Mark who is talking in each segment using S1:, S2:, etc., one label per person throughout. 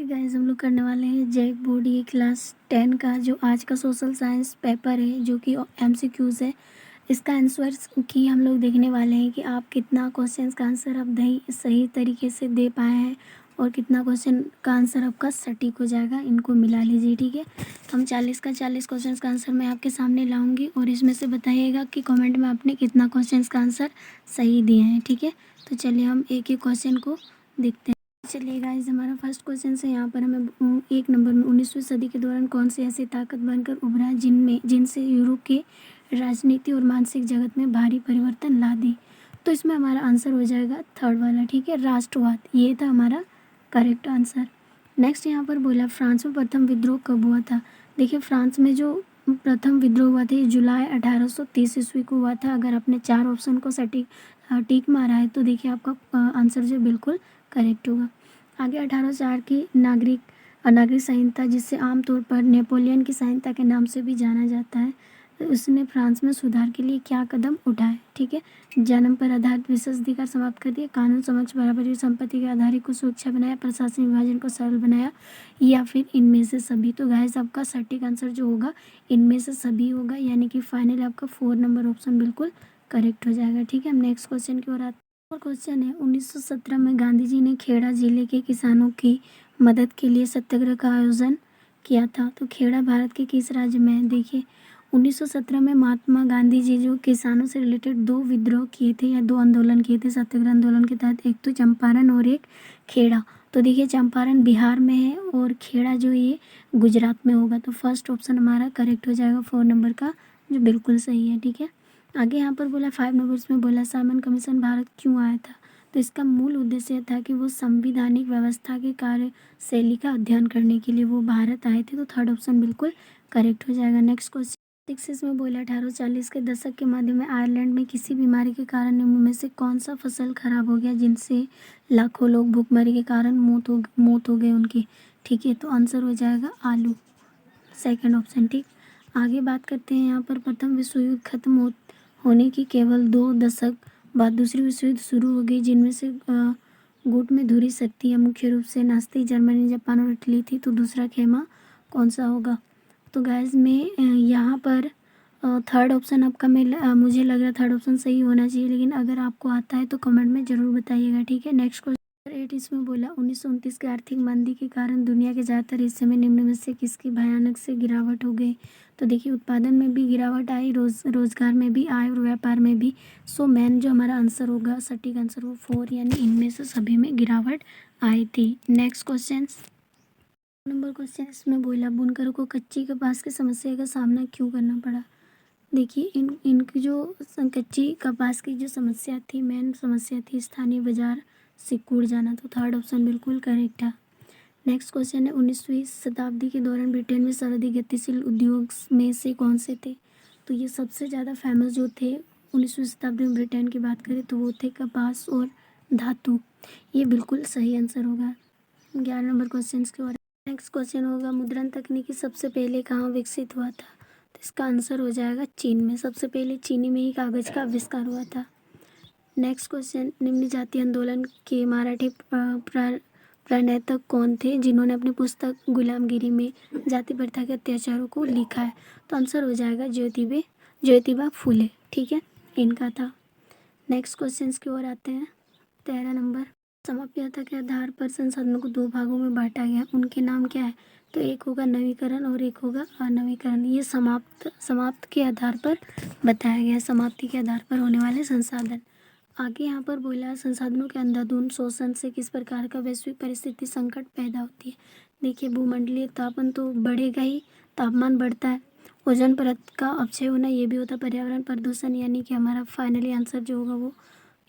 S1: Guys हम लोग करने वाले हैं जैक बोर्ड ये क्लास 10 का जो आज का सोशल साइंस पेपर है जो कि एमसीक्यूज़ है। इसका आंसर्स की हम लोग देखने वाले हैं कि आप कितना क्वेश्चंस का आंसर आप सही तरीके से दे पाए हैं और कितना क्वेश्चन का आंसर आपका सटीक हो जाएगा। इनको मिला लीजिए, ठीक है। तो हम 40 का 40 क्वेश्चन का आंसर मैं आपके सामने लाऊंगी और इसमें से बताइएगा कि कमेंट में आपने कितना क्वेश्चन का आंसर सही दिए हैं, ठीक है। तो चलिए हम एक एक क्वेश्चन को देखते हैं। चलिए गाइस, हमारा फर्स्ट क्वेश्चन है। यहाँ पर हमें एक नंबर में 19वीं सदी के दौरान कौन सी ऐसी ताकत बनकर उभरा जिनसे यूरोप के राजनीति और मानसिक जगत में भारी परिवर्तन ला दी। तो इसमें हमारा आंसर हो जाएगा थर्ड वाला, ठीक है, राष्ट्रवाद। ये था हमारा करेक्ट आंसर। नेक्स्ट यहाँ पर बोला फ्रांस में प्रथम विद्रोह कब हुआ था। देखिए, फ्रांस में जो प्रथम विद्रोह हुआ था ये जुलाई 1830 ईस्वी को हुआ था। अगर आपने चार ऑप्शन को सटीक टिक मारा है तो देखिए आपका आंसर जो बिल्कुल करेक्ट होगा। आगे 1804 की नागरिक संहिता, जिसे आमतौर पर नेपोलियन की संहिता के नाम से भी जाना जाता है, तो उसने फ्रांस में सुधार के लिए क्या कदम उठाए, ठीक है। जन्म पर आधारित विशेषाधिकार समाप्त कर दिया, कानून समक्ष बराबरी संपत्ति के आधार को सुरक्षा बनाया, प्रशासनिक विभाजन को सरल बनाया, या फिर इनमें से सभी। तो गाइस आपका सटीक आंसर जो होगा इनमें से सभी होगा, यानी कि फाइनल आपका 4 नंबर ऑप्शन बिल्कुल करेक्ट हो जाएगा, ठीक है। हम नेक्स्ट क्वेश्चन की ओर आते हैं। और क्वेश्चन है 1917 में गांधी जी ने खेड़ा जिले के किसानों की मदद के लिए सत्याग्रह का आयोजन किया था। तो खेड़ा भारत के किस राज्य में है। देखिए 1917 में महात्मा गांधी जी जो किसानों से रिलेटेड दो विद्रोह किए थे या दो आंदोलन किए थे सत्याग्रह आंदोलन के तहत, एक तो चंपारण और एक खेड़ा। तो देखिए चंपारण बिहार में है और खेड़ा जो ये गुजरात में होगा। तो फर्स्ट ऑप्शन हमारा करेक्ट हो जाएगा 4 नंबर का, जो बिल्कुल सही है, ठीक है। आगे यहाँ पर बोला 5 नंबर्स में बोला साइमन कमीशन भारत क्यों आया था। तो इसका मूल उद्देश्य था कि वो संवैधानिक व्यवस्था के कार्यशैली का अध्ययन करने के लिए वो भारत आए थे। तो थर्ड ऑप्शन बिल्कुल करेक्ट हो जाएगा। नेक्स्ट क्वेश्चन 6 में बोला 1840 के दशक के मध्य में आयरलैंड में किसी बीमारी के कारण निम्न में से कौन सा फसल खराब हो गया जिनसे लाखों लोग भूखमरी के कारण मौत हो गई उनकी, ठीक है। तो आंसर हो जाएगा आलू, सेकंड ऑप्शन, ठीक। आगे बात करते हैं यहाँ पर प्रथम विश्व युद्ध खत्म होने की केवल 2 दशक बाद दूसरी विश्व युद्ध शुरू हो गई, जिनमें से गुट में धुरी शक्तियाँ मुख्य रूप से नास्तिक जर्मनी, जापान और इटली थी। तो दूसरा खेमा कौन सा होगा। तो गैस में यहाँ पर थर्ड ऑप्शन आपका मुझे लग रहा है थर्ड ऑप्शन सही होना चाहिए, लेकिन अगर आपको आता है तो कमेंट में ज़रूर बताइएगा, ठीक है। नेक्स्ट क्वेश्चन 8 इसमें बोला 1929 के आर्थिक मंदी के कारण दुनिया के ज़्यादातर हिस्से में निम्न में से किसकी भयानक से गिरावट हो गई। तो देखिए उत्पादन में भी गिरावट आई, रोजगार में भी आए और व्यापार में भी। सो मैन जो हमारा आंसर होगा सटीक आंसर वो 4, यानी इनमें से सभी में गिरावट आई थी। नेक्स्ट क्वेश्चन नंबर क्वेश्चन इसमें बोला बुनकरों को कच्ची कपास की समस्या का सामना क्यों करना पड़ा। देखिए इनकी जो कच्ची कपास की जो समस्या थी, मेन समस्या थी स्थानीय बाजार से कूड़ जाना। तो थर्ड ऑप्शन बिल्कुल करेक्ट है। नेक्स्ट क्वेश्चन है 19वीं शताब्दी के दौरान ब्रिटेन में सर्वाधिक गतिशील उद्योग में से कौन से थे। तो ये सबसे ज़्यादा फेमस जो थे 19वीं शताब्दी में ब्रिटेन की बात करें तो वो थे कपास और धातु। ये बिल्कुल सही आंसर होगा 11 नंबर क्वेश्चन की ओर। नेक्स्ट क्वेश्चन होगा मुद्रण तकनीकी सबसे पहले कहाँ विकसित हुआ था। तो इसका आंसर हो जाएगा चीन में। सबसे पहले चीनी में ही कागज़ का आविष्कार हुआ था। नेक्स्ट क्वेश्चन निम्न जातीय आंदोलन के मराठी प्रणेता कौन थे जिन्होंने अपनी पुस्तक गुलामगिरी में जाति प्रथा के अत्याचारों को लिखा है। तो आंसर हो जाएगा ज्योतिबा फूले, ठीक है, इनका था। नेक्स्ट क्वेश्चन की ओर आते हैं 13 नंबर समाप्यता के आधार पर संसाधनों को 2 भागों में बांटा गया, उनके नाम क्या है। तो एक होगा नवीकरण और एक होगा अनवीकरण। ये समाप्त के आधार पर बताया गया, समाप्ति के आधार पर होने वाले संसाधन। आगे यहाँ पर बोला संसाधनों के अंधाधुंध शोषण से किस प्रकार का वैश्विक परिस्थिति संकट पैदा होती है। देखिए भूमंडलीय तापन तो बढ़ेगा ही, तापमान बढ़ता है, ओजोन परत का अपक्षय होना ये भी होता है, पर्यावरण प्रदूषण, यानी कि हमारा फाइनली आंसर जो होगा वो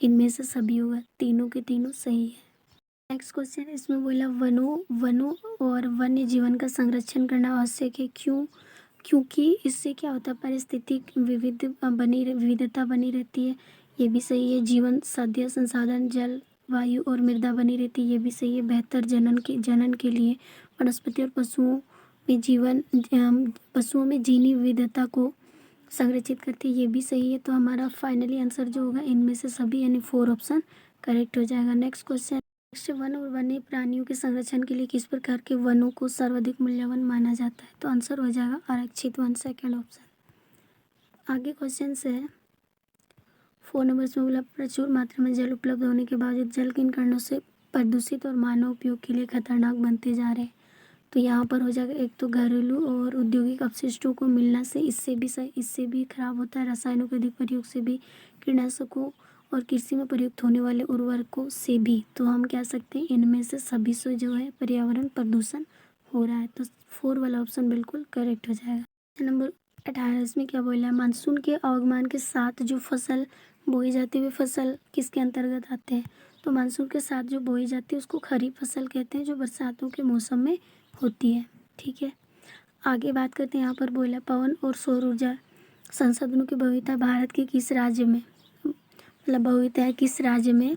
S1: इनमें से सभी होगा, तीनों के तीनों सही है। नेक्स्ट क्वेश्चन इसमें बोला वनों और वन्य जीवन का संरक्षण करना आवश्यक है, क्योंकि इससे क्या होता है पारिस्थितिक विविधता बनी रहती है, ये भी सही है। जीवन साध्य संसाधन जल वायु और मृदा बनी रहती है, ये भी सही है। बेहतर जनन के लिए वनस्पति और पशुओं में जीनी विविधता को संरक्षित करती है, ये भी सही है। तो हमारा फाइनली आंसर जो होगा इनमें से सभी यानी 4 ऑप्शन करेक्ट हो जाएगा। नेक्स्ट वन और वन्य प्राणियों के संरक्षण के लिए किस प्रकार के वनों को सर्वाधिक मूल्यवान माना जाता है? तो आंसर हो जाएगा आरक्षित वन, सेकंड ऑप्शन। आगे क्वेश्चन है 4 नंबर में बोला प्रचुर मात्रा में जल उपलब्ध होने के बावजूद जल किन कारणों से प्रदूषित और मानव उपयोग के लिए खतरनाक बनते जा रहे हैं? तो यहाँ पर हो जाएगा एक तो घरेलू और औद्योगिक अपशिष्टों को मिलना से इससे भी खराब होता है, रसायनों के अधिक प्रयोग से भी, कीटनाशकों और कृषि में प्रयुक्त होने वाले उर्वरकों से भी। तो हम कह सकते हैं इनमें से सभी से जो है पर्यावरण प्रदूषण हो रहा है। तो 4 वाला ऑप्शन बिल्कुल करेक्ट हो जाएगा। नंबर 18 इसमें क्या बोला है? मानसून के आगमन के साथ जो फसल बोई जाती हुई फसल किसके अंतर्गत आते हैं? तो मानसून के साथ जो बोई जाती है उसको खरीफ फसल कहते हैं, जो बरसातों के मौसम में होती है। ठीक है, आगे बात करते हैं। यहाँ पर बोला पवन और सौर ऊर्जा संसाधनों की बहुलता भारत के किस राज्य में, मतलब बहुलता किस राज्य में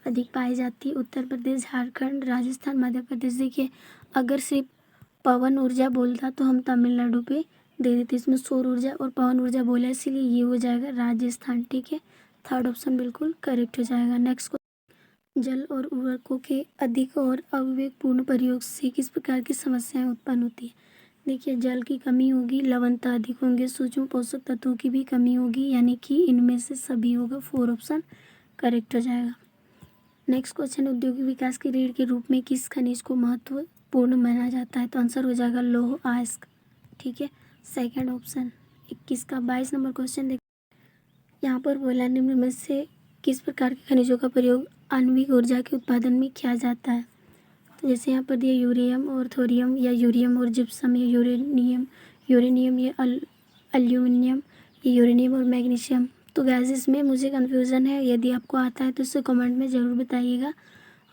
S1: अधिक पाई जाती है? उत्तर प्रदेश, झारखंड, राजस्थान, मध्य प्रदेश। देखिए अगर सिर्फ पवन ऊर्जा बोलता तो हम तमिलनाडु पे दे देते, इसमें सौर ऊर्जा और पवन ऊर्जा बोला इसीलिए ये हो जाएगा राजस्थान। ठीक है, थर्ड ऑप्शन बिल्कुल करेक्ट हो जाएगा। नेक्स्ट, जल और उर्वरकों के अधिक और अविवेकपूर्ण प्रयोग से किस प्रकार की समस्याएं उत्पन्न होती है? देखिए जल की कमी होगी, लवणता अधिक होंगे, सूक्ष्म पोषक तत्वों की भी कमी होगी, यानी कि इनमें से सभी होगा। 4 ऑप्शन करेक्ट हो जाएगा। नेक्स्ट क्वेश्चन, औद्योगिक विकास की रीढ़ के रूप में किस खनिज को महत्वपूर्ण माना जाता है? तो आंसर हो जाएगा लौह अयस्क। ठीक है, सेकंड ऑप्शन 21 का। 22 नंबर क्वेश्चन देख, यहाँ पर बोला निम्न में से किस प्रकार के खनिजों का प्रयोग आणविक ऊर्जा के उत्पादन में किया जाता है? तो जैसे यहाँ पर दिया यूरेनियम और थोरियम, या यूरियम और जिप्सम, या यूरेनियम या एल्यूमिनियम, या यूरेनियम और मैग्नीशियम। तो गैस इसमें मुझे कन्फ्यूज़न है, यदि आपको आता है तो इसे कमेंट में ज़रूर बताइएगा,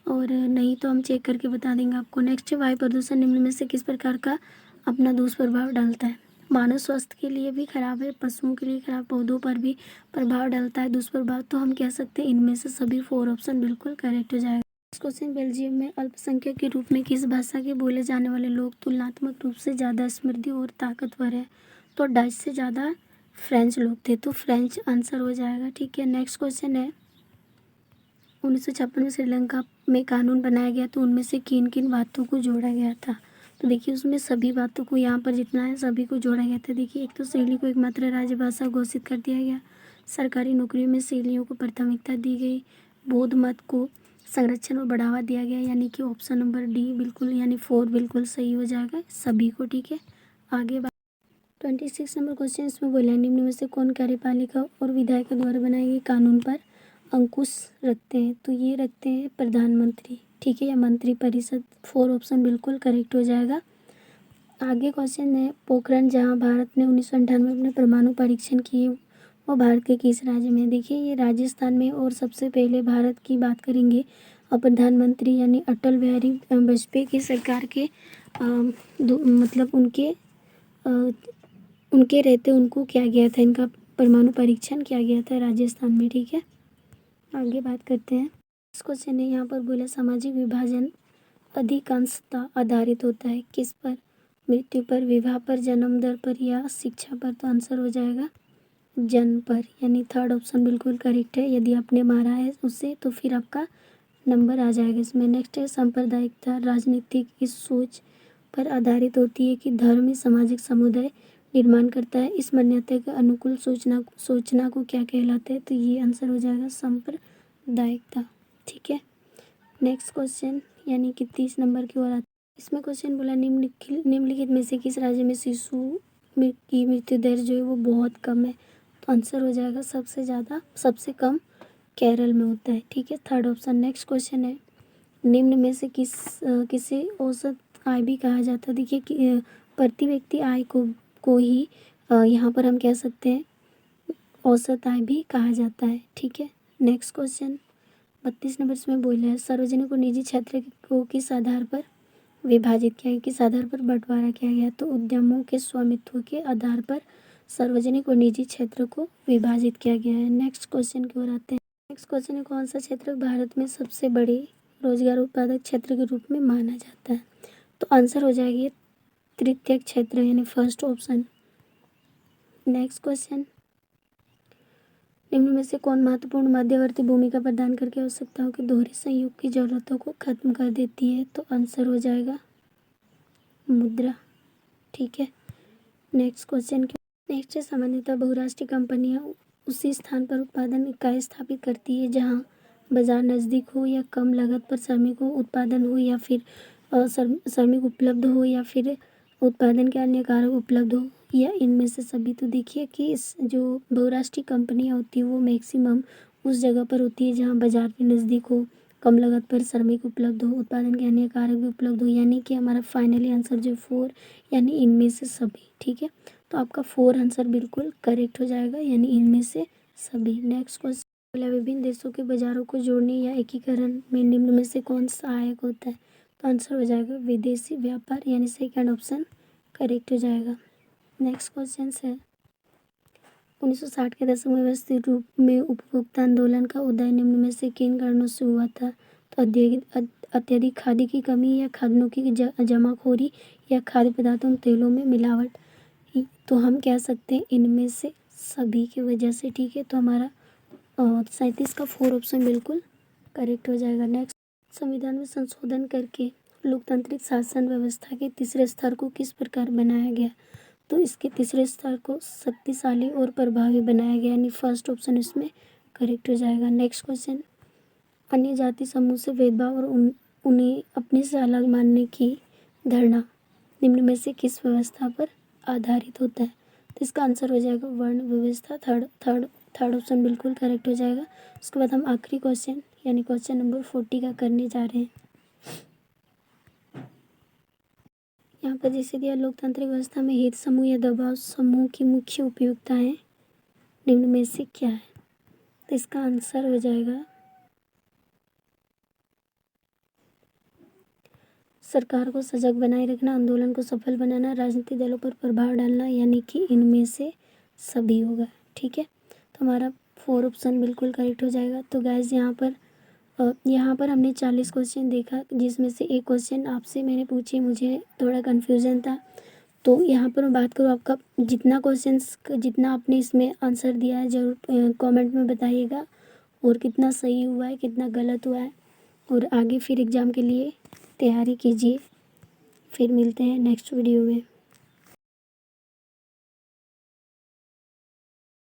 S1: और नहीं तो हम चेक करके बता देंगे आपको। नेक्स्ट, वायु प्रदूषण निम्न में से किस प्रकार का अपना दुष्प्रभाव डालता है? मानव स्वास्थ्य के लिए भी खराब है, पशुओं के लिए खराब, पौधों पर भी प्रभाव डालता है दुष्प्रभाव। तो हम कह सकते हैं इनमें से सभी 4 ऑप्शन बिल्कुल करेक्ट हो जाएगा। नेक्स्ट क्वेश्चन, बेल्जियम में अल्पसंख्यक के रूप में किस भाषा के बोले जाने वाले लोग तुलनात्मक रूप से ज़्यादा समृद्ध और ताकतवर है? तो डच से ज़्यादा फ्रेंच लोग थे, तो फ्रेंच आंसर हो जाएगा। ठीक है, नेक्स्ट क्वेश्चन है 1956 में श्रीलंका में कानून बनाया गया, तो उनमें से किन किन बातों को जोड़ा गया था? तो देखिए उसमें सभी बातों को यहाँ पर जितना है सभी को जोड़ा गया था। देखिए एक तो शैली को एकमात्र राजभाषा घोषित कर दिया गया, सरकारी नौकरियों में शैलियों को प्राथमिकता दी गई, बौद्ध मत को संरक्षण और बढ़ावा दिया गया, यानी कि ऑप्शन नंबर डी बिल्कुल, यानी 4 बिल्कुल सही हो जाएगा सभी को। ठीक है, आगे बात 26 नंबर क्वेश्चन इसमें बोला निम्न में से कौन कार्यपालिका और विधायिका द्वारा बनाए गए कानून पर अंकुश रखते हैं? तो ये रखते हैं प्रधानमंत्री। ठीक है, या मंत्री परिषद। 4 ऑप्शन बिल्कुल करेक्ट हो जाएगा। आगे क्वेश्चन है पोखरण, जहां भारत ने 1998 में अपने परमाणु परीक्षण किए, वो भारत के किस राज्य में? देखिए ये राजस्थान में। और सबसे पहले भारत की बात करेंगे और प्रधानमंत्री यानी अटल बिहारी वाजपेयी की सरकार के मतलब उनके रहते उनको क्या गया था, इनका परमाणु परीक्षण किया गया था राजस्थान में। ठीक है, आगे बात करते हैं। इस क्वेश्चन है यहाँ पर बोला सामाजिक विभाजन अधिकांशतः आधारित होता है किस पर? मृत्यु पर, विवाह पर, जन्म दर पर, या शिक्षा पर? तो आंसर हो जाएगा जन्म पर, यानी थर्ड ऑप्शन बिल्कुल करेक्ट है। यदि आपने मारा है उससे तो फिर आपका नंबर आ जाएगा इसमें। नेक्स्ट है सांप्रदायिकता राजनीतिक इस सोच पर आधारित होती है कि धर्म ही सामाजिक समुदाय निर्माण करता है। इस मान्यता के अनुकूल सोचना को क्या कहलाता है? तो ये आंसर हो जाएगा सांप्रदायिकता। ठीक है, नेक्स्ट क्वेश्चन यानी कि 30 नंबर की ओर आता है। इसमें क्वेश्चन बोला निम्नलिखित में से किस राज्य में शिशु की मृत्यु दर जो है वो बहुत कम है? तो आंसर हो जाएगा सबसे कम केरल में होता है। ठीक है, थर्ड ऑप्शन। नेक्स्ट क्वेश्चन है निम्न में से किसे औसत आय भी कहा जाता है? देखिए प्रति व्यक्ति आय को ही यहाँ पर हम कह सकते हैं औसत आय भी कहा जाता है। ठीक है, नेक्स्ट क्वेश्चन 32 नंबर इसमें बोला है सार्वजनिक और निजी क्षेत्र को किस आधार पर विभाजित किया गया, किस आधार पर बंटवारा किया गया? तो उद्यमों के स्वामित्व के आधार पर सार्वजनिक और निजी क्षेत्र को विभाजित किया गया है। नेक्स्ट क्वेश्चन की ओर आते हैं। नेक्स्ट क्वेश्चन है कौन सा क्षेत्र भारत में सबसे बड़े रोजगार उत्पादक क्षेत्र के रूप में माना जाता है? तो आंसर हो जाएगी तृतीय क्षेत्र, यानी फर्स्ट ऑप्शन। नेक्स्ट क्वेश्चन निम्न में से कौन महत्वपूर्ण मध्यवर्ती भूमिका प्रदान करके आवश्यकताओं के दोहरे संयोग की ज़रूरतों को खत्म कर देती है? तो आंसर हो जाएगा मुद्रा। ठीक है, नेक्स्ट क्वेश्चन नेक्स्ट है, सामान्यतः बहुराष्ट्रीय कंपनियां उसी स्थान पर उत्पादन इकाई स्थापित करती है जहां बाजार नज़दीक हो या कम लागत पर श्रमिकों उत्पादन हो या फिर श्रमिक उपलब्ध हो या फिर उत्पादन के अन्य कारक उपलब्ध हो या इनमें से सभी। तो देखिए कि इस जो बहुराष्ट्रीय कंपनियां होती है वो मैक्सिमम उस जगह पर होती है जहां बाजार भी नज़दीक हो, कम लागत पर श्रमिक उपलब्ध हो, उत्पादन के अन्य कारक भी उपलब्ध हो, यानी कि हमारा फाइनली आंसर जो 4 यानी इनमें से सभी। ठीक है, तो आपका 4 आंसर बिल्कुल करेक्ट हो जाएगा, यानी इनमें से सभी। नेक्स्ट क्वेश्चन, विभिन्न देशों के बाजारों को जोड़ने या एकीकरण में निम्न में से कौन सहायक होता है? तो आंसर हो जाएगा विदेशी व्यापार, यानी सेकंड ऑप्शन करेक्ट हो जाएगा। नेक्स्ट क्वेश्चन है, 1960 के दशक में व्यवस्थित रूप में उपभोक्ता आंदोलन का उदय निम्न में से किन कारणों से हुआ था? तो अत्यधिक खाद्य की कमी या खाद्यान्नों की जमाखोरी या खाद्य पदार्थों में तेलों में मिलावट। तो हम कह सकते हैं इनमें से सभी की वजह से। ठीक है, तो हमारा 37 का 4 ऑप्शन बिल्कुल करेक्ट हो जाएगा। नेक्स्ट, संविधान में संशोधन करके लोकतांत्रिक शासन व्यवस्था के तीसरे स्तर को किस प्रकार बनाया गया? तो इसके तीसरे स्तर को शक्तिशाली और प्रभावी बनाया गया, यानी फर्स्ट ऑप्शन इसमें करेक्ट हो जाएगा। नेक्स्ट क्वेश्चन, अन्य जाति समूह से भेदभाव और उन्हें अपने से अलग मानने की धारणा निम्न में से किस व्यवस्था पर आधारित होता है? तो इसका आंसर हो जाएगा वर्ण व्यवस्था। थर्ड ऑप्शन बिल्कुल करेक्ट हो जाएगा। उसके बाद हम आखिरी क्वेश्चन यानी क्वेश्चन नंबर 40 का करने जा रहे हैं। यहाँ पर जैसे दिया, लोकतांत्रिक व्यवस्था में हित समूह या दबाव समूह की मुख्य उपयोगिताएं निम्न में से क्या है? तो इसका आंसर हो जाएगा सरकार को सजग बनाए रखना, आंदोलन को सफल बनाना, राजनीतिक दलों पर प्रभाव डालना, यानी कि इनमें से सभी होगा। ठीक है, तो हमारा 4 ऑप्शन बिल्कुल करेक्ट हो जाएगा। तो गाइज यहाँ पर हमने 40 क्वेश्चन देखा, जिसमें से एक क्वेश्चन आपसे मैंने पूछे, मुझे थोड़ा कन्फ्यूज़न था। तो यहाँ पर मैं बात करूँ, आपका जितना आपने इसमें आंसर दिया है ज़रूर कमेंट में बताइएगा, और कितना सही हुआ है कितना गलत हुआ है, और आगे फिर एग्ज़ाम के लिए तैयारी कीजिए। फिर मिलते हैं नेक्स्ट वीडियो में।